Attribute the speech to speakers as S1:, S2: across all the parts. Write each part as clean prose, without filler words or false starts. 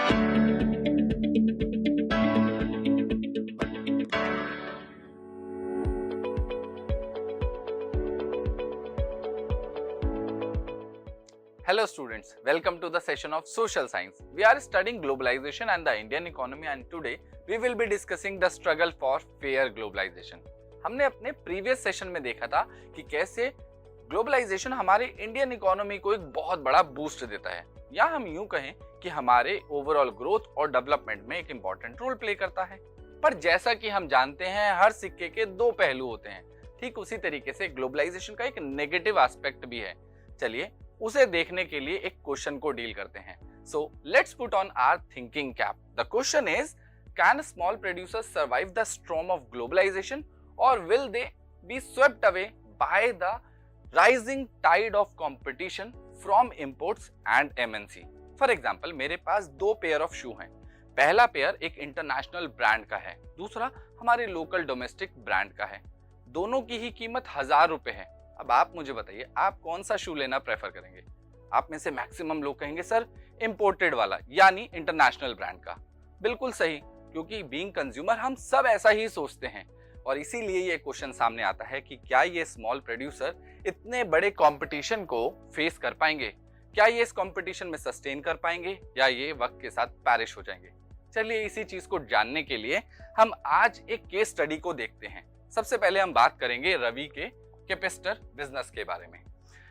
S1: Hello students, welcome to the session of Social Science. We are studying globalization and the Indian economy and today we will be discussing the struggle for fair globalization. हमने अपने previous session में देखा था कि कैसे globalisation हमारे Indian economy को एक बहुत बड़ा बूस्ट देता है या हम यूं कहें कि हमारे ओवरऑल ग्रोथ और डेवलपमेंट में एक इंपॉर्टेंट रोल प्ले करता है। पर जैसा कि हम जानते हैं हर सिक्के के दो पहलू होते हैं, ठीक उसी तरीके से ग्लोबलाइजेशन का एक नेगेटिव एस्पेक्ट भी है। चलिए उसे देखने के लिए एक क्वेश्चन को डील करते हैं। So let's put on our thinking cap. The question is, can small producers survive the storm of globalization और will they be swept away by the rising tide of competition from imports and MNC? For example, मेरे पास दो pair of शू हैं। पहला pair एक international brand का है, दूसरा हमारे लोकल डोमेस्टिक ब्रांड का है। दोनों की ही कीमत 1000 रुपए है। अब आप मुझे बताइए, आप कौन सा शू लेना प्रेफर करेंगे? आप में से मैक्सिमम लोग कहेंगे सर इंपोर्टेड वाला, यानी इंटरनेशनल ब्रांड का। बिल्कुल सही, क्योंकि बीइंग कंज्यूमर हम सब ऐसा ही सोचते हैं और इसीलिए ये क्वेश्चन सामने आता है कि क्या ये स्मॉल प्रोड्यूसर इतने बड़े कंपटीशन को फेस कर पाएंगे? क्या ये इस कंपटीशन में सस्टेन कर पाएंगे या ये वक्त के साथ पैरिश हो जाएंगे? चलिए इसी चीज को जानने के लिए हम आज एक केस स्टडी को देखते हैं। सबसे पहले हम बात करेंगे रवि के कैपेसिटर बिजनेस के बारे में।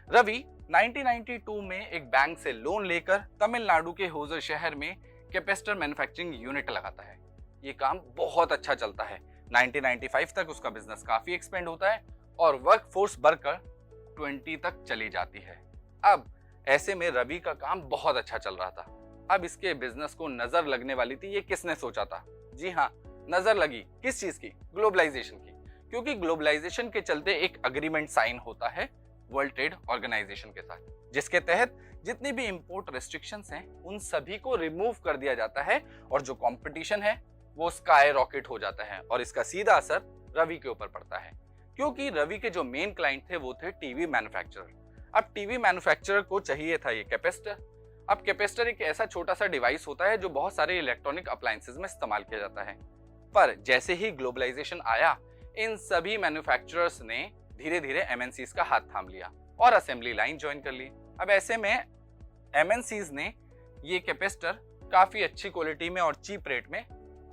S1: रवि 1992 में एक बैंक से लोन लेकर तमिलनाडु के होजर शहर में कैपेसिटर मैन्युफैक्चरिंग यूनिट लगाता है। ये काम बहुत अच्छा चलता है। 1995 तक उसका बिजनेस काफी एक्सपेंड होता है और वर्क फोर्स बढ़कर 20 तक चली जाती है। अब ऐसे में रवि का काम बहुत अच्छा चल रहा था। अब इसके बिजनेस को नजर लगने वाली थी, ये किसने सोचा था? जी हाँ, नजर लगी। किस चीज की? ग्लोबलाइजेशन की। क्योंकि ग्लोबलाइजेशन के चलते एक अग्रीमेंट साइन होता है वर्ल्ड ट्रेड ऑर्गेनाइजेशन के साथ, जिसके तहत जितनी भी इंपोर्ट रेस्ट्रिक्शंस हैं उन सभी को रिमूव कर दिया जाता है और जो कंपटीशन है वो स्काई रॉकेट हो जाता है और इसका सीधा असर रवि के ऊपर पड़ता है। क्योंकि रवि के जो मेन क्लाइंट थे वो थे टीवी मैन्युफैक्चरर। अब टीवी मैन्युफैक्चरर को चाहिए था ये कैपेसिटर। अब कैपेसिटर एक ऐसा छोटा सा डिवाइस होता है जो बहुत सारे इलेक्ट्रॉनिक अप्लायंसेस में इस्तेमाल किया जाता है। पर जैसे ही ग्लोबलाइजेशन आया, इन सभी मैन्युफैक्चरर्स ने धीरे धीरे एमएनसीज का हाथ थाम लिया और असेंबली लाइन ज्वाइन कर ली। अब ऐसे में एमएनसीज ने ये कैपेसिटर काफी अच्छी क्वालिटी में और चीप रेट में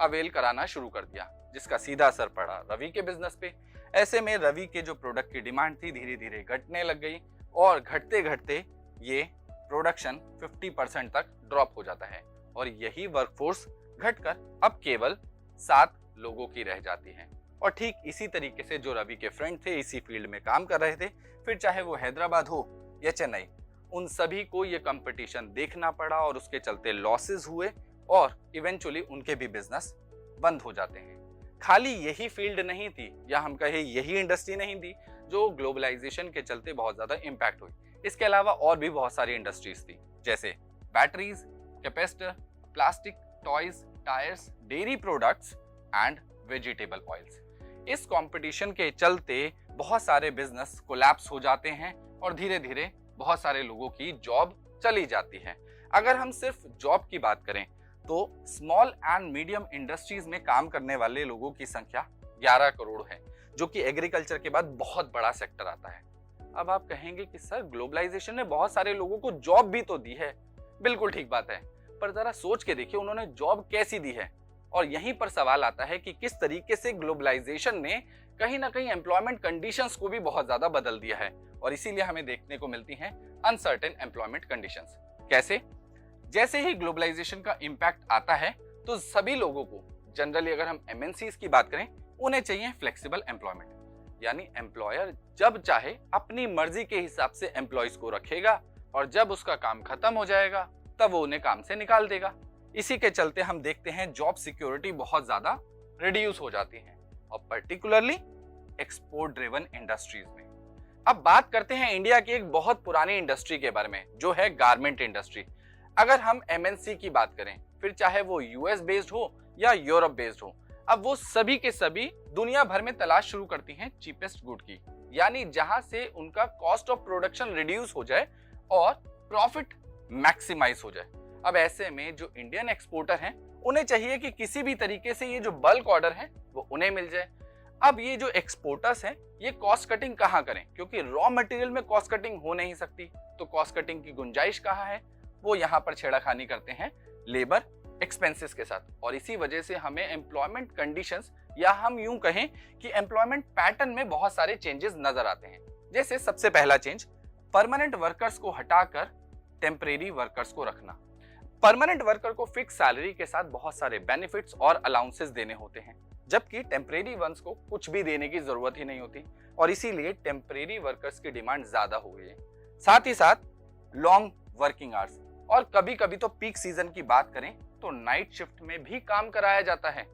S1: अवेल कराना शुरू कर दिया, जिसका सीधा असर पड़ा रवि के बिजनेस पे। ऐसे में रवि के जो प्रोडक्ट की डिमांड थी धीरे धीरे घटने लग गई और घटते घटते ये प्रोडक्शन 50% तक ड्रॉप हो जाता है और यही वर्कफोर्स घटकर अब केवल 7 लोगों की रह जाती है। और ठीक इसी तरीके से जो रवि के फ्रेंड थे इसी फील्ड में काम कर रहे थे, फिर चाहे वो हैदराबाद हो या चेन्नई, उन सभी को ये कंपटीशन देखना पड़ा और उसके चलते लॉसेस हुए और इवेंचुअली उनके भी बिजनेस बंद हो जाते हैं। खाली यही फील्ड नहीं थी या हम कहे यही इंडस्ट्री नहीं थी जो ग्लोबलाइजेशन के चलते बहुत ज्यादा इंपैक्ट हुई। इसके अलावा और भी बहुत सारी इंडस्ट्रीज थी, जैसे batteries, capacitor, plastic, toys, tyres, dairy products and vegetable oils. इस कंपटीशन के चलते बहुत सारे बिजनेस कोलैप्स हो जाते हैं और धीरे धीरे बहुत सारे लोगों की जॉब चली जाती है। अगर हम सिर्फ जॉब की बात करें तो स्मॉल एंड मीडियम इंडस्ट्रीज में काम करने वाले लोगों की संख्या 11 करोड़ है, जो कि एग्रीकल्चर के बाद बहुत बड़ा सेक्टर आता है। अब आप कहेंगे कि सर ग्लोबलाइजेशन ने बहुत सारे लोगों को जॉब भी तो दी है। बिल्कुल ठीक बात है, पर जरा सोच के देखिए उन्होंने जॉब कैसी दी है। और यहीं पर सवाल आता है कि किस तरीके से ग्लोबलाइजेशन ने कहीं ना कहीं एम्प्लॉयमेंट कंडीशंस को भी बहुत ज्यादा बदल दिया है और इसीलिए हमें देखने को मिलती हैं अनसर्टेन एम्प्लॉयमेंट कंडीशंस। कैसे? जैसे ही ग्लोबलाइजेशन का इंपैक्ट आता है तो सभी लोगों को, जनरली अगर हम एमएनसीज की बात करें, उन्हें चाहिए फ्लेक्सिबल एम्प्लॉयमेंट, यानी एम्प्लॉयर जब चाहे अपनी मर्जी के हिसाब से एम्प्लॉयज को रखेगा और जब उसका काम खत्म हो जाएगा तब वो उन्हें काम से निकाल देगा। इसी के चलते हम देखते हैं जॉब सिक्योरिटी बहुत ज्यादा रिड्यूस हो जाती है और पर्टिकुलरली एक्सपोर्ट ड्रिवन इंडस्ट्रीज में। अब बात करते हैं इंडिया की एक बहुत पुरानी इंडस्ट्री के बारे में, जो है गारमेंट इंडस्ट्री। अगर हम एमएनसी की बात करें, फिर चाहे वो यूएस बेस्ड हो या यूरोप बेस्ड हो, अब वो सभी के सभी दुनिया भर में तलाश शुरू करती हैं चीपेस्ट गुड की, यानी जहां से उनका कॉस्ट ऑफ प्रोडक्शन रिड्यूस हो जाए और प्रॉफिट मैक्सिमाइज हो जाए। अब ऐसे में जो इंडियन एक्सपोर्टर हैं उन्हें चाहिए कि किसी भी तरीके से ये जो बल्क ऑर्डर है वो उन्हें मिल जाए। अब ये जो एक्सपोर्टर्स हैं ये कॉस्ट कटिंग कहाँ करें, क्योंकि रॉ मटेरियल में कॉस्ट कटिंग हो नहीं सकती, तो कॉस्ट कटिंग की गुंजाइश कहाँ है, वो यहाँ पर छेड़खानी करते हैं लेबर एक्सपेंसेस के साथ। और इसी वजह से हमें एम्प्लॉयमेंट कंडीशंस या हम यूं कहें कि एम्प्लॉयमेंट पैटर्न में बहुत सारे चेंजेस नजर आते हैं। जैसे सबसे पहला चेंज, परमानेंट वर्कर्स को हटाकर टेम्परेरी वर्कर्स को रखना। परमानेंट वर्कर को फिक्स सैलरी के साथ बहुत सारे बेनिफिट्स और अलाउंसेस देने होते हैं, जबकि टेम्परेरी वंस को कुछ भी देने की जरूरत ही नहीं होती, और इसीलिए टेम्परेरी वर्कर्स की डिमांड ज्यादा हो गई है। साथ ही साथ लॉन्ग वर्किंग आवर्स, और कभी कभी तो पीक सीजन की बात करें तो नाइट शिफ्ट में भी काम कराया जाता है।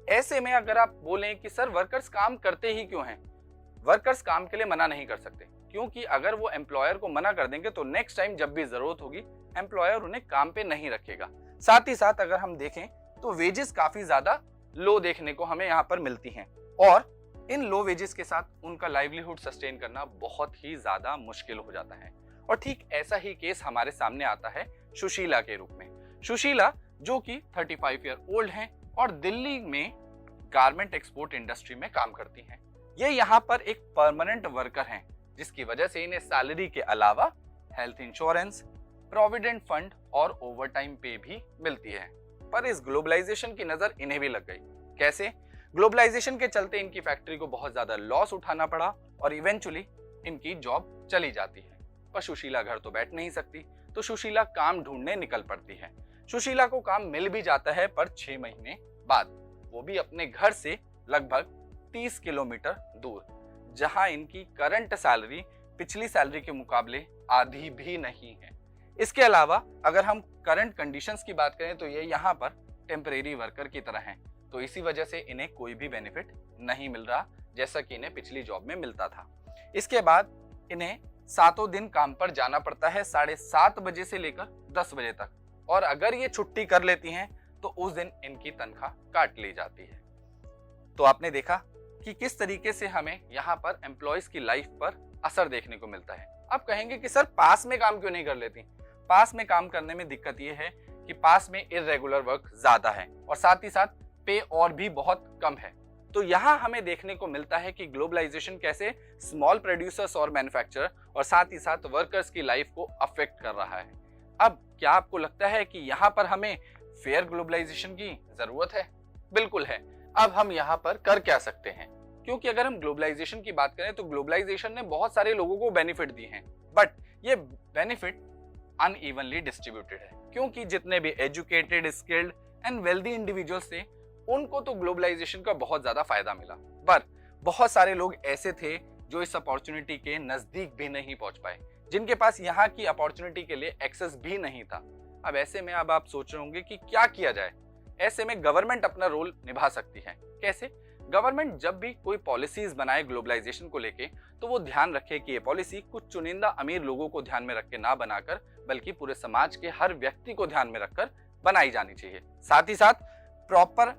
S1: ऐसे में अगर आप बोलें कि सर वर्कर्स काम करते ही क्यों हैं, वर्कर्स काम के लिए मना नहीं कर सकते, क्योंकि अगर वो एम्प्लॉयर को मना कर देंगे तो नेक्स्ट टाइम जब भी जरूरत होगी एम्प्लॉयर उन्हें काम पे नहीं रखेगा। साथ ही साथ अगर हम देखें तो वेजेस काफी ज्यादा लो देखने को हमें यहाँ पर मिलती हैं, और इन लो वेजेस के साथ उनका लाइवलीहुड सस्टेन करना बहुत ही ज्यादा मुश्किल हो जाता है। और ठीक ऐसा ही केस हमारे सामने आता है सुशीला के रूप में। सुशीला जो कि 35 ईयर ओल्ड हैं और दिल्ली में गारमेंट एक्सपोर्ट इंडस्ट्री में काम करती हैं। ये यहाँ पर एक परमानेंट वर्कर हैं, जिसकी वजह से इन्हें सैलरी के अलावा हेल्थ इंश्योरेंस, प्रोविडेंट फंड और ओवरटाइम पे भी मिलती है। पर इस ग्लोबलाइजेशन की नजर इन्हें भी लग गई। कैसे? ग्लोबलाइजेशन के चलते इनकी फैक्ट्री को बहुत ज्यादा लॉस उठाना पड़ा और इवेंचुअली इनकी जॉब चली जाती है। पर सुशीला घर तो बैठ नहीं सकती, तो सुशीला काम ढूंढने निकल पड़ती है। सुशीला को काम मिल भी जाता है, पर 6 महीने बाद, वो भी अपने घर से लगभग 30 किलोमीटर दूर, जहां इनकी करंट सैलरी पिछली सैलरी के मुकाबले आधी भी नहीं है। इसके अलावा अगर हम करंट कंडीशंस की बात करें तो ये यहाँ पर टेम्परेरी वर्कर की तरह हैं, तो इसी वजह से इन्हें कोई भी बेनिफिट नहीं मिल रहा जैसा कि इन्हें पिछली जॉब में मिलता था। इसके बाद इन्हें 7 दिन काम पर जाना पड़ता है, 7:30 बजे से लेकर 10 बजे तक, और अगर ये छुट्टी कर लेती हैं तो उस दिन इनकी तनख्वाह काट ली जाती है। तो आपने देखा कि किस तरीके से हमें यहाँ पर एम्प्लॉयज की लाइफ पर असर देखने को मिलता है। आप कहेंगे कि सर पास में काम क्यों नहीं कर लेती? पास में काम करने में दिक्कत ये है कि पास में इर्रेगुलर वर्क ज्यादा है और साथ ही साथ पे और भी बहुत कम है। तो यहाँ हमें देखने को मिलता है कि ग्लोबलाइजेशन कैसे स्मॉल प्रोड्यूसर्स और मैन्युफैक्चरर और साथ ही साथ वर्कर्स की लाइफ को अफेक्ट कर रहा है। अब क्या आपको लगता है कि यहाँ पर हमें फेयर ग्लोबलाइजेशन की जरूरत है? बिल्कुल है। अब हम यहाँ पर कर क्या सकते हैं? क्योंकि अगर हम ग्लोबलाइजेशन की बात करें तो ग्लोबलाइजेशन ने बहुत सारे लोगों को बेनिफिट दिए हैं, बट ये बेनिफिट अनइवनली डिस्ट्रीब्यूटेड है, क्योंकि जितने भी educated, skilled and wealthy individuals थे उनको तो ग्लोबलाइजेशन का बहुत ज्यादा फायदा मिला, पर बहुत सारे लोग ऐसे थे जो इस अपॉर्चुनिटी के नजदीक भी नहीं पहुंच पाए, जिनके पास यहाँ की अपॉर्चुनिटी के लिए एक्सेस भी नहीं था। अब ऐसे में अब आप सोच रहे होंगे कि क्या किया जाए। ऐसे में गवर्नमेंट अपना रोल निभा सकती है। कैसे? गवर्नमेंट जब भी कोई पॉलिसीज बनाए ग्लोबलाइजेशन को लेके, तो वो ध्यान रखे कि ये पॉलिसी कुछ चुनिंदा अमीर लोगों को ध्यान में रख के ना बनाकर, बल्कि पूरे समाज के हर व्यक्ति को ध्यान में रखकर बनाई जानी चाहिए। साथ ही साथ प्रॉपर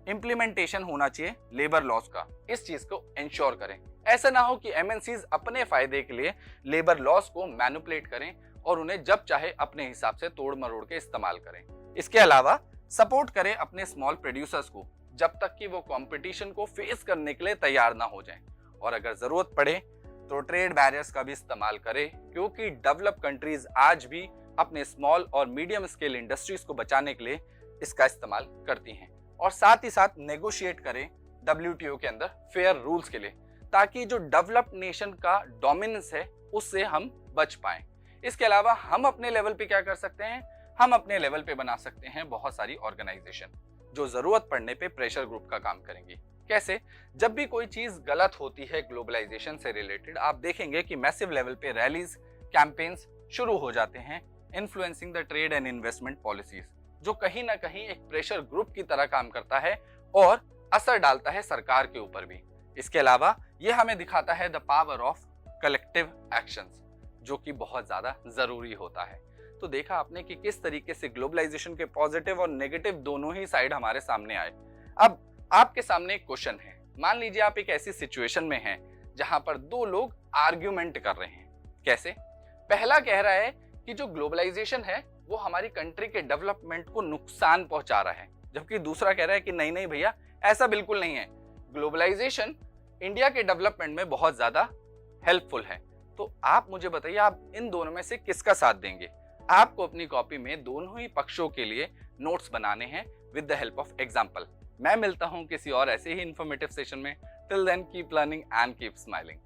S1: इंप्लीमेंटेशन होना चाहिए लेबर लॉज का। इस चीज को इंश्योर करें। ऐसा ना हो कि एमएनसीज अपने फायदे के लिए लेबर लॉज को मैनिपुलेट करें और उन्हें जब चाहे अपने हिसाब से तोड़ मरोड़ के इस्तेमाल करें। इसके अलावा सपोर्ट करें अपने स्मॉल प्रोड्यूसर्स को जब तक कि वो कंपटीशन को फेस करने के लिए तैयार ना हो जाएं, और अगर जरूरत पड़े तो ट्रेड बैरियर्स का भी इस्तेमाल करें, क्योंकि डेवलप कंट्रीज आज भी अपने स्मॉल और मीडियम स्केल इंडस्ट्रीज को बचाने के लिए इसका इस्तेमाल करती हैं। और साथ ही साथ नेगोशिएट करें WTO के अंदर फेयर रूल्स के लिए, ताकि जो डेवलप्ड नेशन का डोमिनेंस है उससे हम बच पाएं। इसके अलावा हम अपने लेवल पे क्या कर सकते हैं? हम अपने लेवल पे बना सकते हैं बहुत सारी ऑर्गेनाइजेशन जो जरूरत पड़ने पे प्रेशर ग्रुप का काम करेंगी। कैसे? जब भी कोई चीज गलत होती है ग्लोबलाइजेशन से रिलेटेड, आप देखेंगे कि मैसिव लेवल पे रैलीज, कैंपेन्स शुरू हो जाते हैं influencing the trade and investment policies, जो कहीं ना कहीं एक प्रेशर ग्रुप की तरह काम करता है और असर डालता है सरकार के ऊपर भी। इसके अलावा ये हमें दिखाता है the power of collective actions, जो कि बहुत ज्यादा जरूरी होता है। तो देखा आपने कि किस तरीके से ग्लोबलाइजेशन के पॉजिटिव और नेगेटिव दोनों ही साइड हमारे सामने आए। अब आपके सामने एक क्वेश्चन है। मान लीजिए आप एक ऐसी सिचुएशन में हैं जहां पर दो लोग आर्ग्यूमेंट कर रहे हैं। कैसे? पहला कह रहा है कि जो ग्लोबलाइजेशन है वो हमारी कंट्री के डेवलपमेंट को नुकसान पहुंचा रहा है, जबकि दूसरा कह रहा है कि नहीं नहीं भैया ऐसा बिल्कुल नहीं है, ग्लोबलाइजेशन इंडिया के डेवलपमेंट में बहुत ज्यादा हेल्पफुल है। तो आप मुझे बताइए, आप इन दोनों में से किसका साथ देंगे? आपको अपनी कॉपी में दोनों ही पक्षों के लिए नोट्स बनाने हैं with the help of example. मैं मिलता हूं किसी और ऐसे ही इंफॉर्मेटिव सेशन में। Till then keep learning and keep smiling.